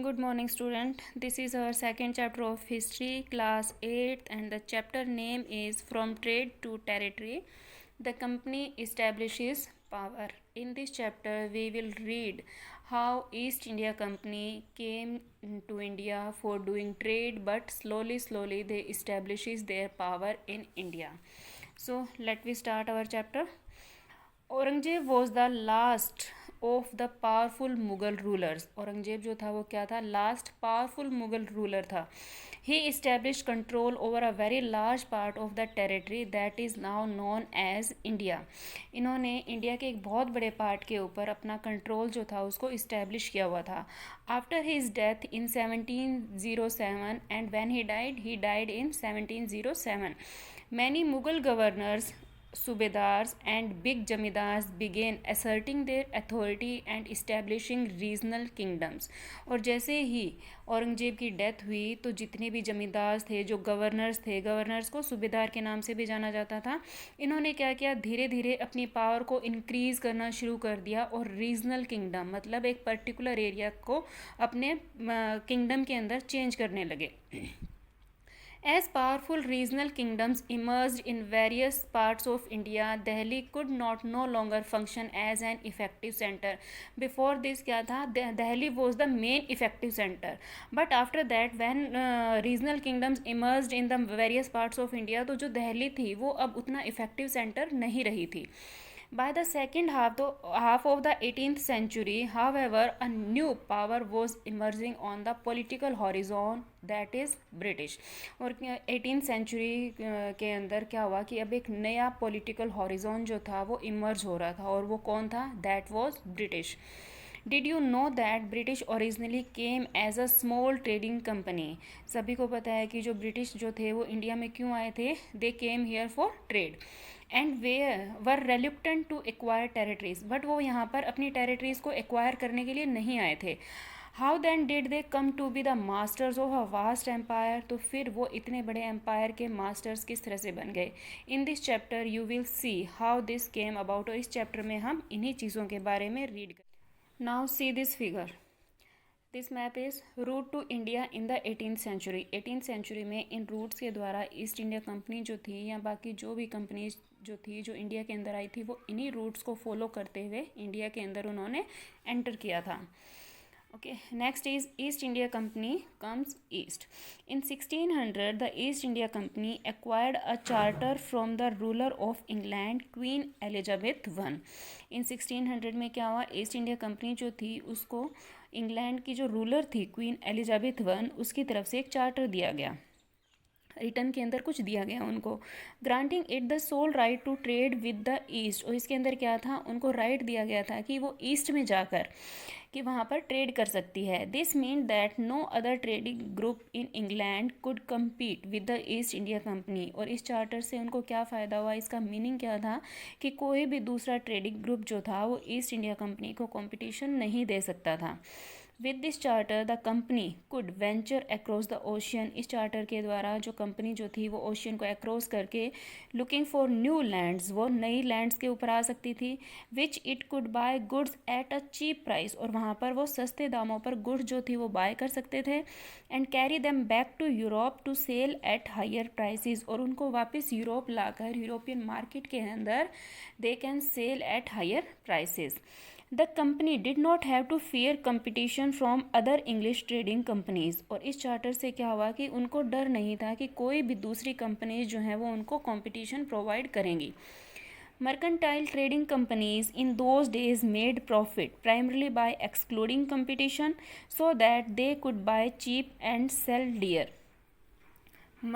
Good morning, student. This is our second chapter of history, class 8th, and the chapter name is From Trade to Territory. The company establishes power. In this chapter, we will read how East India Company came to India for doing trade, but slowly they establishes their power in India. So, let we start our chapter. Aurangzeb was the last of the powerful Mughal rulers. Aurangzeb जो था वो क्या था? Last powerful Mughal ruler था. He establish control over a very large part of the territory that is now known as India. इन्होंने India के एक बहुत बड़े पार्ट के ऊपर अपना कंट्रोल जो था उसको इस्टेब्लिश किया हुआ था. After his death in 1707 and when he died in 1707. Many Mughal governors, Subedars and big jamidars began asserting their authority and establishing regional kingdoms. और जैसे ही औरंगजेब की डेथ हुई तो जितने भी जमींदार थे, जो गवर्नर्स थे, गवर्नर्स को सूबेदार के नाम से भी जाना जाता था, इन्होंने क्या किया? धीरे धीरे अपनी पावर को इंक्रीज़ करना शुरू कर दिया और रीजनल किंगडम मतलब एक पर्टिकुलर एरिया को अपने किंगडम के अंदर चेंज करने लगे. As powerful regional kingdoms emerged in various parts of India, Delhi could not no longer function as an effective center. Before this क्या था? Delhi was the main effective center. But after that, when regional kingdoms emerged in the various parts of India, तो जो दिल्ली थी वो अब उतना effective center नहीं रही थी. By the second half of the 18th century, however, a new power was emerging on the political horizon, that is British. और 18th century के अंदर क्या हुआ कि अब एक नया political horizon जो था वो emerge हो रहा था, और वो कौन था? That was British. Did you know that British originally came as a small trading company? सभी को पता है कि जो ब्रिटिश जो थे वो इंडिया में क्यों आए थे? They came here for trade. And were reluctant to acquire territories. But वो यहाँ पर अपनी टेरिटरीज को एक्वायर करने के लिए नहीं आए थे. How then did they come to be the masters of a vast empire? तो फिर वो इतने बड़े एम्पायर के मास्टर्स किस तरह से बन गए? In this chapter you will see how this came about. और इस चैप्टर में हम इन्हीं चीज़ों के बारे में रीड करें. Now see this figure. This map is route to India in the 18th century. 18th century में इन रूट्स के द्वारा ईस्ट इंडिया कंपनी जो थी या बाकी जो भी कंपनीज जो थी जो इंडिया के अंदर आई थी वो इन्हीं रूट्स को फॉलो करते हुए इंडिया के अंदर उन्होंने एंटर किया था. Okay, next is East India Company comes east. In 1600 the East India Company acquired a charter from the ruler of England Queen Elizabeth one. इन 1600 में क्या हुआ? ईस्ट इंडिया कंपनी जो थी उसको इंग्लैंड की जो रूलर थी क्वीन एलिजाबेथ वन, उसकी तरफ से एक चार्टर दिया गया, रिटर्न के अंदर कुछ दिया गया उनको. Granting it the sole right to trade with the East. और इसके अंदर क्या था? उनको राइट दिया गया था कि वो ईस्ट में जाकर कि वहाँ पर ट्रेड कर सकती है. This mean that no other trading group in England could compete with the East India Company. और इस चार्टर से उनको क्या फ़ायदा हुआ? इसका मीनिंग क्या था कि कोई भी दूसरा ट्रेडिंग ग्रुप जो था वो ईस्ट इंडिया कंपनी को कॉम्पिटिशन नहीं दे सकता था. With this charter the company could venture across the ocean. इस चार्टर के द्वारा जो कंपनी जो थी वो ओशियन को अक्रॉस करके लुकिंग फॉर न्यू लैंड्स, वो नई लैंड्स के ऊपर आ सकती थी. Which it could buy goods at a cheap price. और वहाँ पर वो सस्ते दामों पर गुड्स जो थी वो बाय कर सकते थे. And carry them back to Europe to sell at higher prices. और उनको वापस यूरोप लाकर यूरोपियन मार्केट के अंदर they can sell at higher prices. The company did not have to fear competition from other English trading companies. और इस charter से क्या हुआ कि उनको डर नहीं था कि कोई भी दूसरी कंपनीज जो हैं वो उनको कंपटीशन प्रोवाइड करेंगी. Mercantile trading companies in those days made profit primarily by excluding competition so that they could buy cheap and sell dear.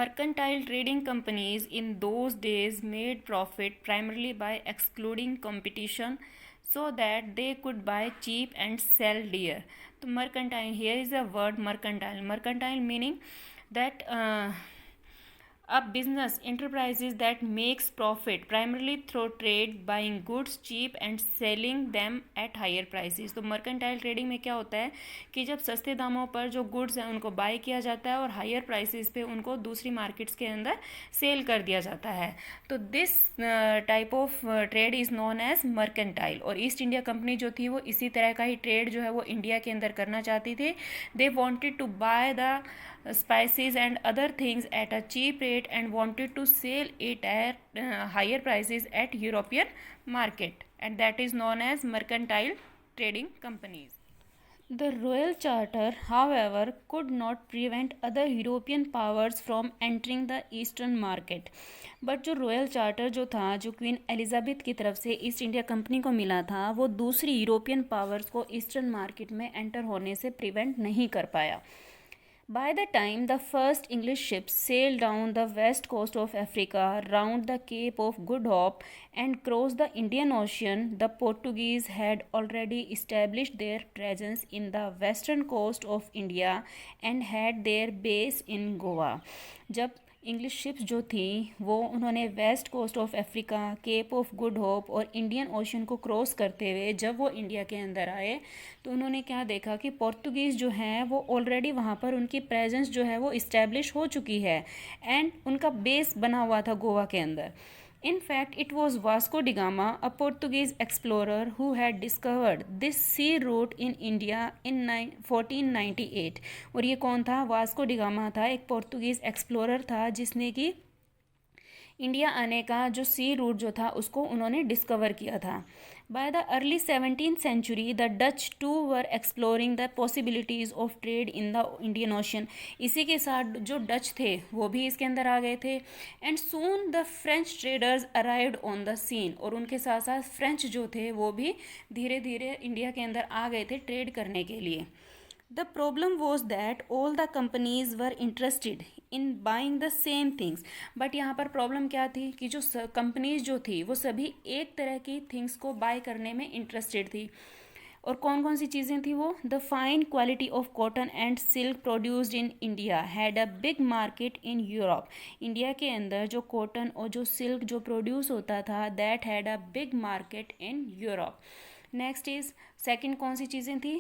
Mercantile trading companies in those days made profit primarily by excluding competition so that they could buy cheap and sell dear. So mercantile, here is the word mercantile. Mercantile meaning that a business enterprises that makes profit primarily through trade, buying goods cheap and selling them at higher prices। तो mercantile trading में क्या होता है कि जब सस्ते दामों पर जो गुड्स हैं उनको बाय किया जाता है और हायर प्राइसेस पे उनको दूसरी मार्केट्स के अंदर सेल कर दिया जाता है। तो this type of trade is known as mercantile. और ईस्ट इंडिया कंपनी जो थी वो इसी तरह का ही ट्रेड जो है वो इंडिया के अंदर करना चाहती थी। They wanted to buy the spices and other things at a cheap rate and wanted to sell it at higher prices at European market, and that is known as mercantile trading companies. The Royal Charter, however, could not prevent other European powers from entering the eastern market. But जो royal charter जो था, जो queen Elizabeth की तरफ से east India company को मिला था, वो दूसरी यूरोपियन पावर्स को ईस्टर्न मार्केट में एंटर होने से प्रिवेंट नहीं कर पाया। By the time the first English ships sailed down the west coast of Africa, round the Cape of Good Hope, and crossed the Indian Ocean, the Portuguese had already established their presence in the western coast of India and had their base in Goa. जब English ships जो थी वो उन्होंने west coast of Africa, Cape of Good Hope और Indian Ocean को cross करते हुए जब वो इंडिया के अंदर आए तो उन्होंने क्या देखा कि पोर्तुगीज़ जो हैं वो ऑलरेडी वहाँ पर उनकी प्रेजेंस जो है वो इस्टेब्लिश हो चुकी है एंड उनका बेस बना हुआ था गोवा के अंदर। In fact, it was Vasco da Gama, a Portuguese explorer, who had discovered this sea route in India in 1498। और ये कौन था? वास्को डी गामा था, एक पोर्तुगीज़ एक्सप्लोरर था जिसने कि इंडिया आने का जो सी रूट जो था उसको उन्होंने डिस्कवर किया था। By the early 17th century the Dutch too were exploring the possibilities of trade in the Indian Ocean. इसी के साथ जो डच थे वो भी इसके अंदर आ गए थे। And soon the French traders arrived on the scene. और उनके साथ साथ फ्रेंच जो थे वो भी धीरे धीरे इंडिया के अंदर आ गए थे ट्रेड करने के लिए। The problem was that all the companies were interested in buying the same things। But यहाँ पर प्रॉब्लम क्या थी कि जो कंपनीज जो थी वो सभी एक तरह की थिंग्स को बाय करने में इंटरेस्टेड थी। और कौन कौन सी चीज़ें थी वो? The fine quality of cotton and silk produced in India had a big market in Europe. India के अंदर जो कॉटन और जो सिल्क जो प्रोड्यूस होता था that had a big market in Europe. Next is second कौन सी चीज़ें थी?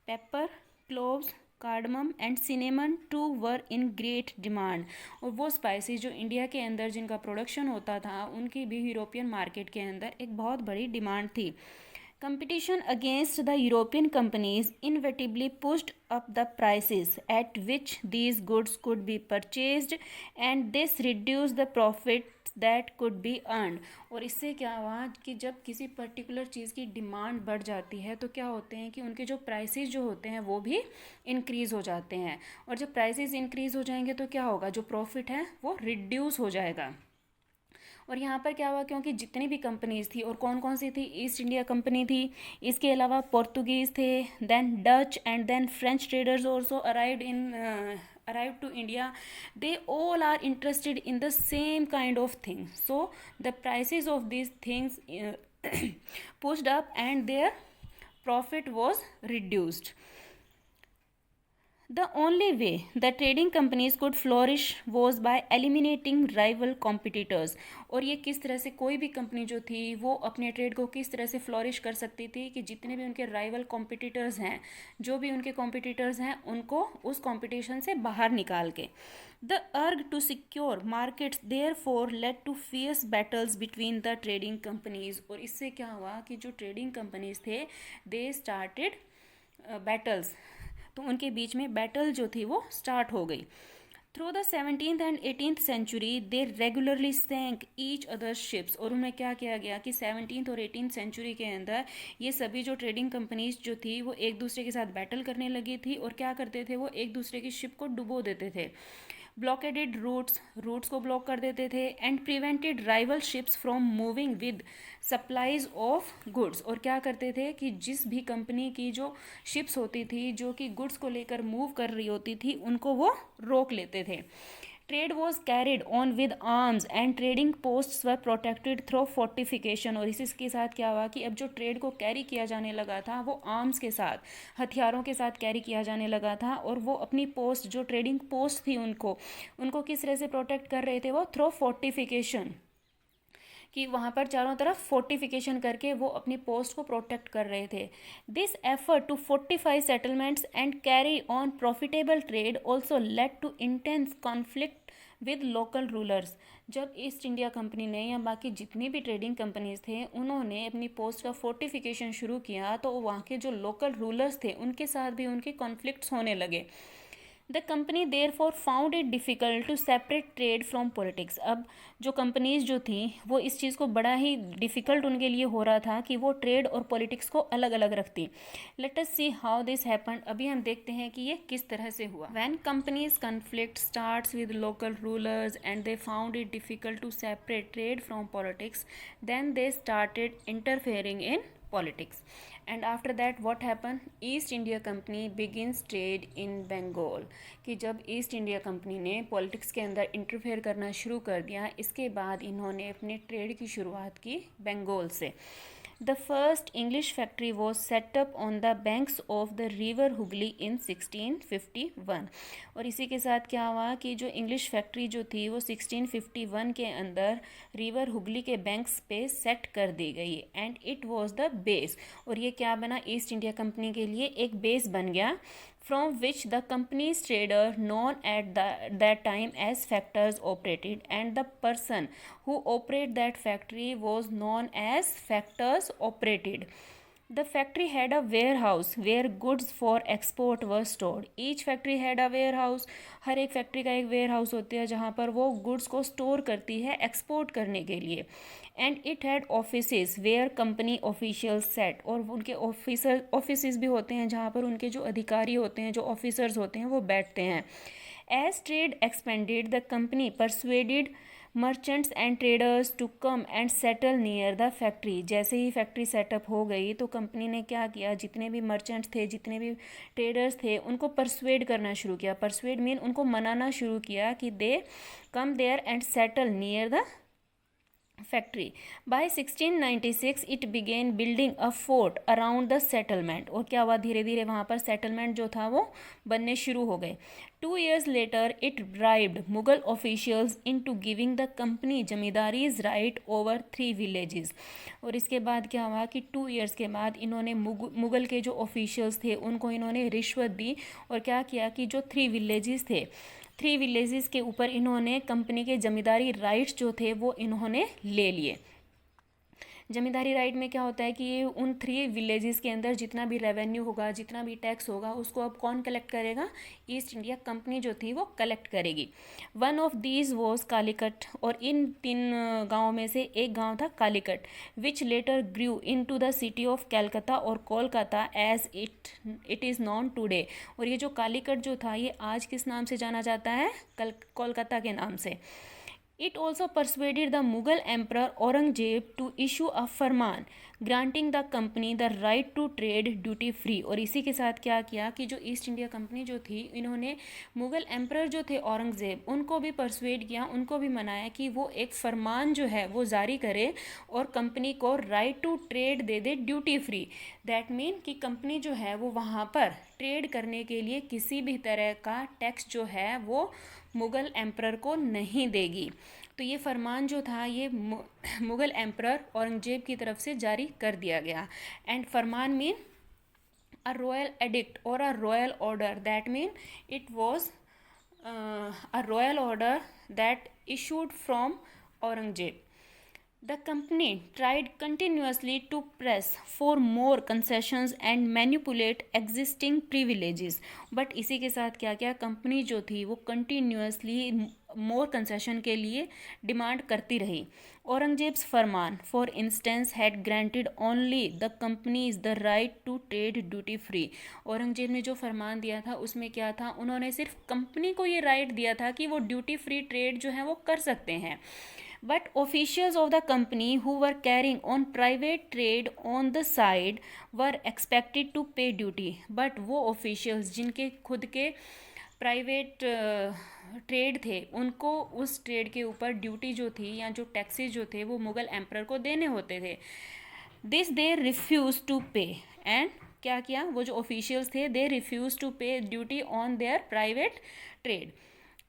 Pepper, cloves, cardamom and cinnamon too were in great demand. और वो स्पाइसेस जो इंडिया के अंदर जिनका प्रोडक्शन होता था उनकी भी यूरोपियन मार्केट के अंदर एक बहुत बड़ी डिमांड थी। Competition against the European companies inevitably pushed up the prices at which these goods could be purchased and this reduce the profit that could be earned. और इससे क्या हुआ कि जब किसी पर्टिकुलर चीज़ की डिमांड बढ़ जाती है तो क्या होते हैं कि उनके जो प्राइसेस जो होते हैं वो भी इंक्रीज़ हो जाते हैं। और जब प्राइसेस इंक्रीज़ हो जाएंगे तो क्या होगा? जो प्रॉफिट है वो रिड्यूस हो जाएगा। और यहाँ पर क्या हुआ, क्योंकि जितनी भी कंपनीज थी और कौन कौन सी थी? ईस्ट इंडिया कंपनी थी, इसके अलावा पोर्तुगीज़ थे, then Dutch and then French traders also arrived to India. They all are interested in the same kind of thing, so the prices of these things pushed up and their profit was reduced. The only way the trading companies could flourish was by eliminating rival competitors। और ये किस तरह से कोई भी company जो थी वो अपने ट्रेड को किस तरह से फ्लोरिश कर सकती थी कि जितने भी उनके राइवल कॉम्पिटिटर्स हैं, जो भी उनके कॉम्पिटिटर्स हैं उनको उस कॉम्पिटिशन से बाहर निकाल के। The urge to secure markets therefore led to fierce battles between the trading companies। और इससे क्या हुआ कि जो ट्रेडिंग कंपनीज थे they started battles, तो उनके बीच में बैटल जो थी वो स्टार्ट हो गई। Through the 17th and 18th century they regularly sank each other ships. और उनमें क्या किया गया कि 17th और 18th सेंचुरी के अंदर ये सभी जो ट्रेडिंग कंपनीज जो थी वो एक दूसरे के साथ बैटल करने लगी थी और क्या करते थे? वो एक दूसरे की शिप को डुबो देते थे। ब्लॉकेडेड रूट्स को ब्लॉक कर देते थे and prevented rival ships from moving with supplies of goods. और क्या करते थे कि जिस भी कंपनी की जो शिप्स होती थी जो कि गुड्स को लेकर मूव कर रही होती थी उनको वो रोक लेते थे। Trade was carried on with arms and trading posts were protected through fortification. और इसके साथ क्या हुआ कि अब जो ट्रेड को कैरी किया जाने लगा था वो आर्म्स के साथ, हथियारों के साथ कैरी किया जाने लगा था, और वो अपनी पोस्ट, जो ट्रेडिंग पोस्ट थी, उनको किस तरह से प्रोटेक्ट कर रहे थे वो थ्रू फोर्टिफिकेशन, कि वहाँ पर चारों तरफ फोर्टिफिकेशन करके वो अपनी पोस्ट को प्रोटेक्ट कर रहे थे। This effort to fortify settlements and carry on profitable trade also led to intense conflict with local rulers. जब ईस्ट इंडिया कंपनी ने या बाकी जितनी भी ट्रेडिंग कंपनीज थे उन्होंने अपनी पोस्ट का फोर्टिफिकेशन शुरू किया, तो वहाँ के जो लोकल रूलर्स थे उनके साथ भी उनके कॉन्फ्लिक्ट्स होने लगे। The company therefore found it difficult to separate trade from politics. अब जो कंपनीज जो थी वो इस चीज़ को बड़ा ही डिफ़िकल्ट उनके लिए हो रहा था कि वो ट्रेड और पॉलिटिक्स को अलग अलग रखती। Let us see how this happened. अभी हम देखते हैं कि ये किस तरह से हुआ। When companies conflict starts with local rulers and they found it difficult to separate trade from politics, then they started interfering in politics. And after that what happened? East India Company begins trade in Bengal। कि जब East India Company ने politics के अंदर interfere करना शुरू कर दिया, इसके बाद इन्होंने अपने ट्रेड की शुरुआत की बंगाल से। The first English factory was set up on the banks of the river Hooghly in 1651। और इसी के साथ क्या हुआ कि जो इंग्लिश फैक्ट्री जो थी वो 1651 के अंदर रिवर हुगली के बैंक्स पे सेट कर दी गई, and it was the base. और ये क्या बना? ईस्ट इंडिया कंपनी के लिए एक बेस बन गया, from which the company's trader known at that time as factors operated, and the person who operated that factory was known as factors operated। The factory had a warehouse where goods for export were stored। Each factory had a warehouse। हर एक factory का एक ware house होती है जहाँ पर वो goods को store करती है एक्सपोर्ट करने के लिए। And it had offices where company officials set. और उनके ऑफिसेज भी होते हैं जहाँ पर उनके जो अधिकारी होते हैं, जो ऑफिसर्स होते हैं, वो बैठते हैं। As trade expanded the company persuaded merchants and traders to come and settle near the factory. जैसे ही फैक्ट्री सेटअप हो गई तो कंपनी ने क्या किया, जितने भी मर्चेंट्स थे, जितने भी ट्रेडर्स थे, उनको परसुएड करना शुरू किया। परसुएड मीन उनको मनाना शुरू किया कि they come there and settle near the factory. By 1696 it began building a fort around the settlement. और क्या हुआ, धीरे धीरे वहाँ पर सेटलमेंट जो था वो बनने शुरू हो गए। 2 years later it bribed Mughal officials into giving the company zamindaris right over 3 villages। और इसके बाद क्या हुआ कि 2 years के बाद इन्होंने मुगल के जो ऑफिशियल्स थे उनको इन्होंने रिश्वत दी, और क्या किया कि जो 3 villages थे, 3 villages के ऊपर इन्होंने कंपनी के जमींदारी राइट्स जो थे वो इन्होंने ले लिए। जमींदारी राइट में क्या होता है कि ये उन 3 विलेजेस के अंदर जितना भी रेवेन्यू होगा, जितना भी टैक्स होगा, उसको अब कौन कलेक्ट करेगा? ईस्ट इंडिया कंपनी जो थी वो कलेक्ट करेगी। One of these was Kalikata. और इन 3 गाँव में से एक गाँव था Kalikata, which later grew into the city of Calcutta और Kolkata as it is known today. और ये जो कालीकट जो था ये आज किस नाम से जाना जाता है? कोलकाता के नाम से। It also persuaded the Mughal Emperor Aurangzeb to issue a Farman granting the company the right to trade duty free। और इसी के साथ क्या किया कि जो ईस्ट इंडिया कंपनी जो थी, इन्होंने मुगल एम्परर जो थे औरंगज़ेब, उनको भी परसुएड किया, उनको भी मनाया कि वो एक फ़रमान जो है वो जारी करे और कंपनी को राइट टू ट्रेड दे दे ड्यूटी फ्री। दैट मीन कि कंपनी जो है वो वहाँ पर ट्रेड करने के लिए किसी भी तरह का टैक्स जो है वो मुगल एम्परर को नहीं देगी। तो ये फरमान जो था ये मुगल एम्परर औरंगजेब की तरफ से जारी कर दिया गया। And farman mean a royal edict और a royal order. That mean it was a royal order that issued from Aurangzeb. The company tried continuously to press for more concessions and manipulate existing privileges। But इसी के साथ क्या क्या, company जो थी वो continuously मोर concession के लिए डिमांड करती रही। Aurangzeb's farman for instance had granted only the companies the right to trade duty free. Aurangzeb ने जो फरमान दिया था उसमें क्या था, उन्होंने सिर्फ कंपनी को ये राइट दिया था कि वो ड्यूटी फ्री ट्रेड जो है वो कर सकते हैं। But officials of the company who were carrying on private trade on the side were expected to pay duty। but वो officials जिनके खुद के प्राइवेट ट्रेड थे उनको उस ट्रेड के ऊपर ड्यूटी जो थी या जो टैक्सेस जो थे वो मुग़ल एम्परर को देने होते थे. This they refuse to pay. And क्या किया, वो जो ऑफिशियल्स थे they refuse to pay duty on their private trade,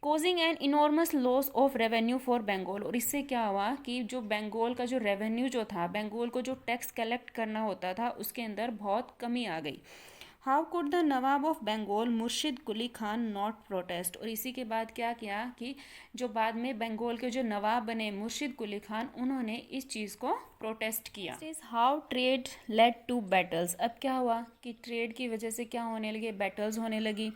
causing an enormous loss of revenue for Bengal. और इससे क्या हुआ कि जो बंगाल का जो रेवेन्यू जो था, बंगाल को जो टैक्स कलेक्ट करना होता था उसके अंदर बहुत कमी आ गई. How could the nawab of Bengal Murshid Quli Khan not protest. और इसी के बाद क्या किया कि जो बाद में बंगाल के जो नवाब बने मुर्शिद कुली खान, उन्होंने इस चीज़ को प्रोटेस्ट किया. This is how trade led to battles. अब क्या हुआ कि ट्रेड की वजह से क्या होने लगे, बैटल्स होने लगी.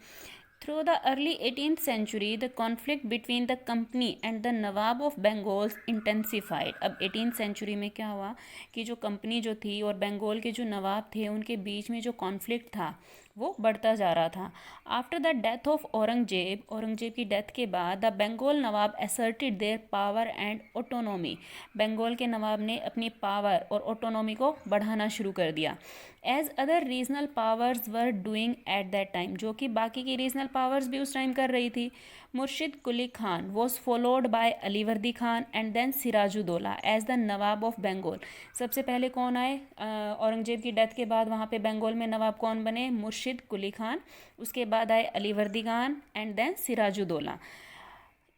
Through the early 18th century, the conflict between the company and the Nawab of Bengal intensified. अब 18th century में क्या हुआ कि जो कंपनी जो थी और बंगाल के जो नवाब थे उनके बीच में जो कॉन्फ्लिक्ट था वो बढ़ता जा रहा था. After the death of Aurangzeb, Aurangzeb की डेथ के बाद the Bengal nawab asserted their power and autonomy. Bengal के नवाब ने अपनी पावर और ऑटोनॉमी को बढ़ाना शुरू कर दिया. As other regional powers were doing at that time, जो कि बाकी की रीजनल पावर्स भी उस टाइम कर रही थी. Murshid Quli Khan was followed by Alivardi Khan and then Sirajuddaulah as the nawab of Bengal. सबसे पहले कौन आए, औरंगजेब की डेथ के बाद वहाँ पे बंगाल में नवाब कौन बने, मुर्शिद कुली खान. उसके बाद आए Alivardi Khan and then Sirajuddaulah.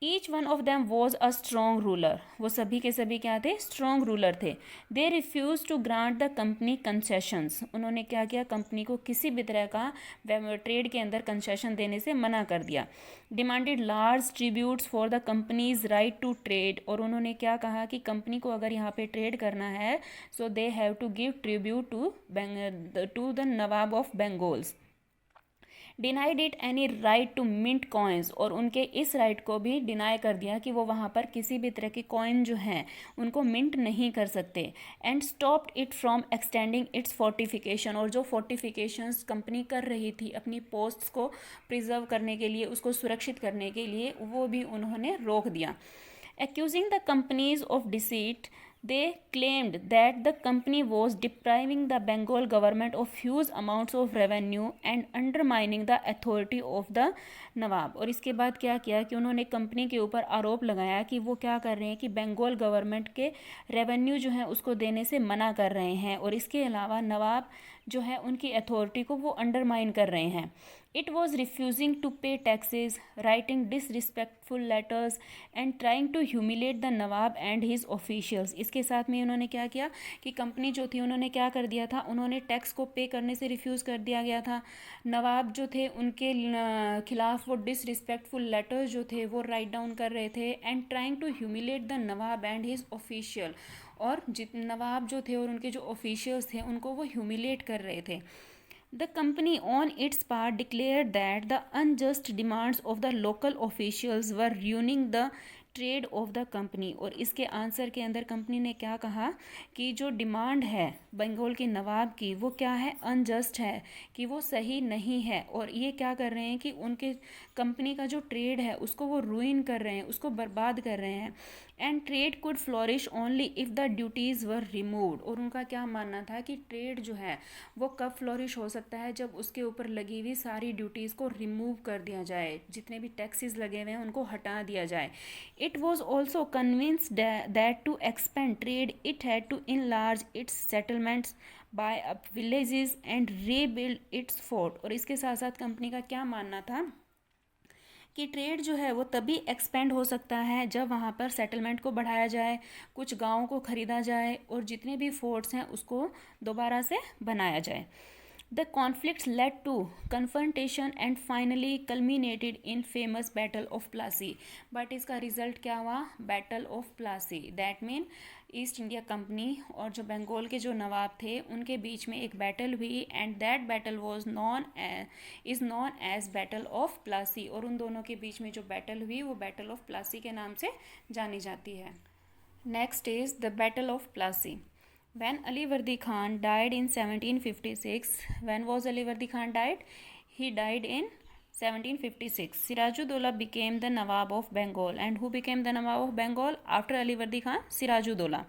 Each one of them was a strong ruler. वो सभी के सभी क्या थे, स्ट्रॉन्ग रूलर थे. They refuse to grant the company concessions. उन्होंने क्या किया, कंपनी को किसी भी तरह का ट्रेड के अंदर कंसेशन देने से मना कर दिया. Demanded large tributes for the company's right to trade. और उन्होंने क्या कहा कि कंपनी को अगर यहाँ पे ट्रेड करना है so they have to give tribute to the nawab of Bengals. Denied it any right to mint coins. और उनके इस राइट को भी डिनाई कर दिया कि वो वहाँ पर किसी भी तरह की कॉइन जो हैं उनको मिंट नहीं कर सकते. And stopped it from extending its fortification. और जो फोर्टिफिकेशंस कंपनी कर रही थी अपनी पोस्ट्स को प्रिजर्व करने के लिए, उसको सुरक्षित करने के लिए, वो भी उन्होंने रोक दिया. Accusing the companies of deceit, they claimed that the company was depriving the Bengal government of huge amounts of revenue and undermining the authority of the नवाब. और इसके बाद क्या किया कि उन्होंने कंपनी के ऊपर आरोप लगाया कि वो क्या कर रहे हैं कि बंगाल गवर्नमेंट के रेवेन्यू जो है उसको देने से मना कर रहे हैं, और इसके अलावा नवाब जो है उनकी अथॉरिटी को वो अंडरमाइन कर रहे हैं. It was refusing to pay taxes, writing disrespectful letters and trying to humiliate the Nawab and his officials. इसके साथ में उन्होंने क्या किया कि कंपनी जो थी उन्होंने क्या कर दिया था, उन्होंने टैक्स को पे करने से रिफ्यूज़ कर दिया गया था. नवाब जो थे उनके खिलाफ वो डिसरिस्पेक्टफुल लेटर्स जो थे वो राइट डाउन कर रहे थे. And trying to humiliate the nawab and his official. और जित नवाब जो थे और उनके जो ऑफिशियल्स थे उनको वो ह्यूमिलेट कर रहे थे. The company on its part declared that the unjust demands of the local officials were ruining the trade off the company. और इसके आंसर के अंदर कंपनी ने क्या कहा कि जो डिमांड है बंगाल के नवाब की वो क्या है, अनजस्ट है, कि वो सही नहीं है. और ये क्या कर रहे हैं कि उनके कंपनी का जो ट्रेड है उसको वो रूइन कर रहे हैं, उसको बर्बाद कर रहे हैं. And trade could flourish only if the duties were removed. और उनका क्या मानना था कि ट्रेड जो है वो कब फ्लोरिश हो सकता है, जब उसके ऊपर लगी हुई सारी ड्यूटीज़ को रिमूव कर दिया जाए, जितने भी टैक्सेस लगे हुए हैं उनको हटा दिया जाए. It was also convinced that to expand trade, it had to enlarge its settlements, buy up villages and rebuild its fort. और इसके साथ साथ कंपनी का क्या मानना था कि ट्रेड जो है वो तभी एक्सपेंड हो सकता है जब वहाँ पर सेटलमेंट को बढ़ाया जाए, कुछ गाँवों को ख़रीदा जाए और जितने भी फोर्ट्स हैं उसको दोबारा से बनाया जाए. The conflicts led to confrontation and finally culminated in famous Battle of Plassey. But इसका रिजल्ट क्या हुआ, Battle of Plassey. That mean east India Company और जो बंगाल के जो नवाब थे उनके बीच में एक बैटल हुई. And that battle was known as battle of Plassey. और उन दोनों के बीच में जो बैटल हुई वो बैटल ऑफ प्लासी के नाम से जानी जाती है. Next is the battle of Plassey. When Alivardi Khan died in 1756, when was Alivardi Khan died? He died in 1756. Sirajuddaulah became the Nawab of Bengal. And who became the Nawab of Bengal after Alivardi Khan? Sirajuddaulah.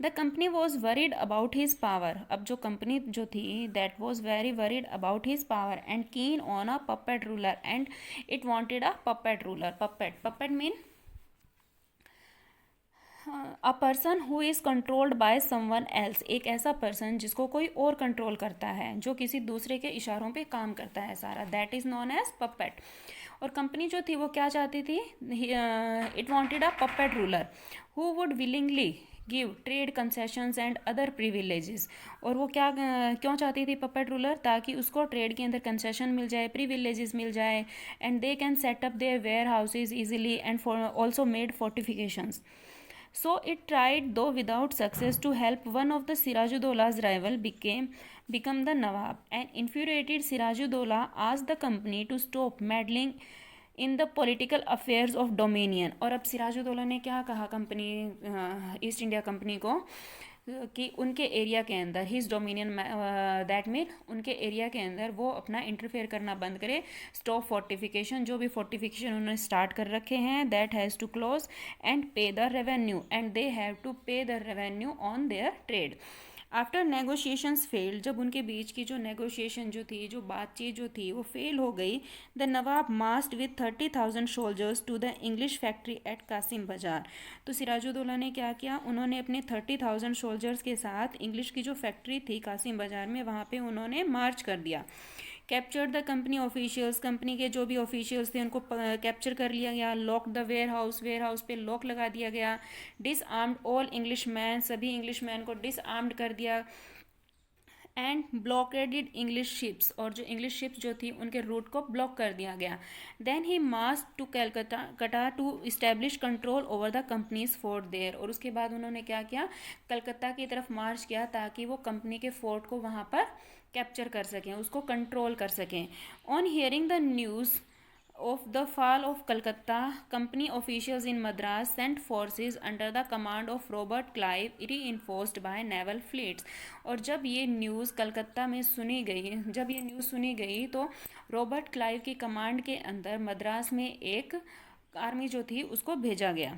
The company was worried about his power, अब जो company जो थी that was very worried about his power and keen on a puppet ruler and it wanted a puppet ruler. Puppet mean a person who is controlled by someone else, एक ऐसा person जिसको कोई और control करता है, जो किसी दूसरे के इशारों पे काम करता है सारा, that is known as puppet. और कंपनी जो थी वो क्या चाहती थी, it wanted a puppet ruler who would willingly give trade concessions and other privileges. और वो क्या क्यों चाहती थी पपेट रूलर, ताकि उसको ट्रेड के अंदर कंसेशन मिल जाए, प्रिविलेजेस मिल जाए, and they can set up their warehouses easily and for also made fortifications. So it tried, though without success, to help one of the Sirajuddaulla's rival become the Nawab. And infuriated Sirajuddaulah asked the company to stop meddling in the political affairs of dominion. और अब सिराजुद्दौला ने क्या कहा company, east India company को, कि उनके area के अंदर हिज डोमिनियन, दैट मीन उनके एरिया के अंदर वो अपना इंटरफेयर करना बंद करे, स्टॉप फोर्टिफिकेशन, जो भी फोर्टिफिकेशन उन्होंने स्टार्ट कर रखे हैं, that has to close and pay the revenue, and they have to pay the revenue on their trade. After negotiations failed, जब उनके बीच की जो नेगोशिएशन जो थी, जो बातचीत जो थी वो फेल हो गई, the nawab marched with 30,000 soldiers to the English factory at Kasim Bazar. तो सिराजुद्दौला ने क्या किया, उन्होंने अपने 30,000 सोल्जर्स के साथ इंग्लिश की जो फैक्ट्री थी कासिम बाजार में, वहाँ पे उन्होंने मार्च कर दिया. Captured the company officials, company के जो भी ऑफिशियल्स थे उनको कैप्चर कर लिया गया. लॉक द वेयर हाउस पे लॉक लगा दिया गया. डिसआर्म्ड ऑल इंग्लिश मैन, सभी इंग्लिश मैन को डिसआर्म्ड कर दिया. एंड ब्लॉकेडेड इंग्लिश शिप्स, और जो इंग्लिश शिप्स जो थी उनके रूट को ब्लॉक कर दिया गया. Then he march to Calcutta to establish control over the company's fort there. और उसके बाद उन्होंने क्या किया, कलकत्ता की तरफ मार्च किया, ताकि वो कंपनी के फोर्ट को वहाँ पर कैप्चर कर सकें, उसको कंट्रोल कर सकें. On hearing the news of the fall of Calcutta, company officials in Madras sent forces under the command of Robert Clive, reinforced by naval fleets. और जब ये न्यूज़ कलकत्ता में सुनी गई, जब ये न्यूज़ सुनी गई, तो रॉबर्ट क्लाइव की कमांड के अंदर मद्रास में एक आर्मी जो थी उसको भेजा गया.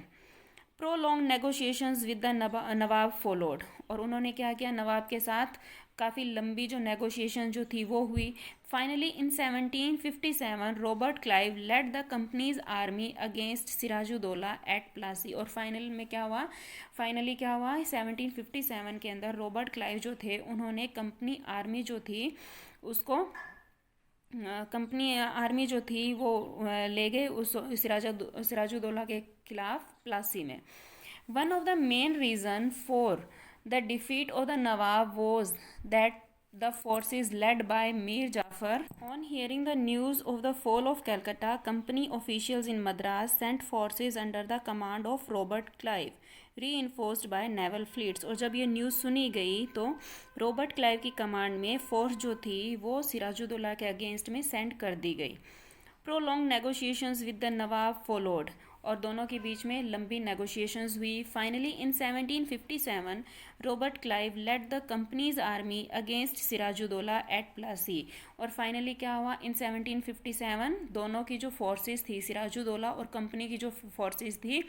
Prolong negotiations with the nawab followed. और उन्होंने क्या किया, नवाब के साथ काफ़ी लंबी जो नेगोशिएशन जो थी वो हुई. Finally in 1757 Robert Clive led the company's army against Sirajuddaulah at Plassey. और फाइनली क्या हुआ, 1757 के अंदर रॉबर्ट क्लाइव जो थे उन्होंने कंपनी आर्मी जो थी उसको, कंपनी आर्मी जो थी वो ले गए उस सिराजुद्दौला के खिलाफ प्लासी में. One of the main reason for the defeat of the Nawab was that the forces led by Mir Jafar. On hearing the news of the fall of Calcutta, company officials in Madras sent forces under the command of Robert Clive, reinforced by naval fleets. और जब ये news सुनी गई तो Robert Clive की command में force जो थी वो सिराजुद्दौला के अगेंस्ट में सेंड कर दी गई. Prolong negotiations with the nawab followed. और दोनों के बीच में लंबी नेगोशिएशंस हुई. Finally in 1757 Robert Clive led the company's army against Sirajuddaulah at Plassey. और फाइनली क्या हुआ, इन 1757 दोनों की जो फोर्सेस थी, सिराजुद्दौला और कंपनी की जो फोर्सेस थी,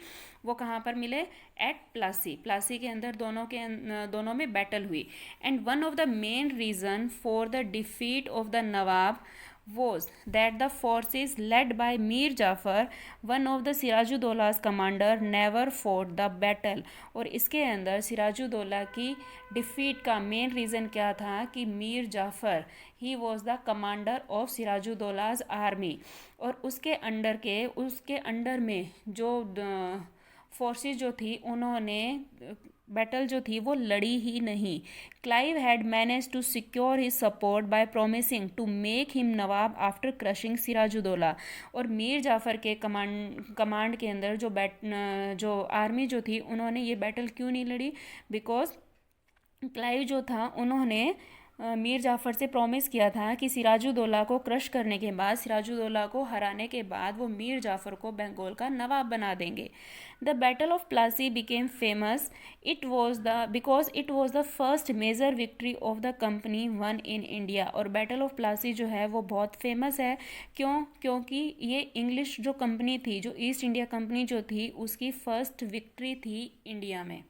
वो कहाँ पर मिले, एट प्लासी. प्लासी के अंदर दोनों में बैटल हुई. And one of the main reason for the defeat of the Nawab was that the forces led by Mir Jafar, one of the Sirajuddaulla's commander, never fought the battle. और इसके अंदर सिराजुद्दौला की defeat का main reason क्या था कि Mir Jafar he was the commander of Sirajuddaulah's army. और उसके अंडर में जो फोर्सेस जो थी उन्होंने बैटल जो थी वो लड़ी ही नहीं. Clive had manage to secure his support by promising to make him nawab after crushing Sirajuddaulah. और मीर जाफ़र के कमांड के अंदर जो आर्मी जो थी उन्होंने ये बैटल क्यों नहीं लड़ी, बिकॉज क्लाइव जो था उन्होंने मीर जाफ़र से प्रॉमिस किया था कि सिराजुद्दौला को क्रश करने के बाद, सिराजुद्दौला को हराने के बाद वो मीर जाफ़र को बंगाल का नवाब बना देंगे. The battle of Plassey became famous because it was the first major victory of the company one in India. और बैटल ऑफ प्लासी जो है वो बहुत फेमस है. क्योंकि ये इंग्लिश जो कंपनी थी, जो ईस्ट इंडिया कंपनी जो थी, उसकी फर्स्ट विक्ट्री थी इंडिया में.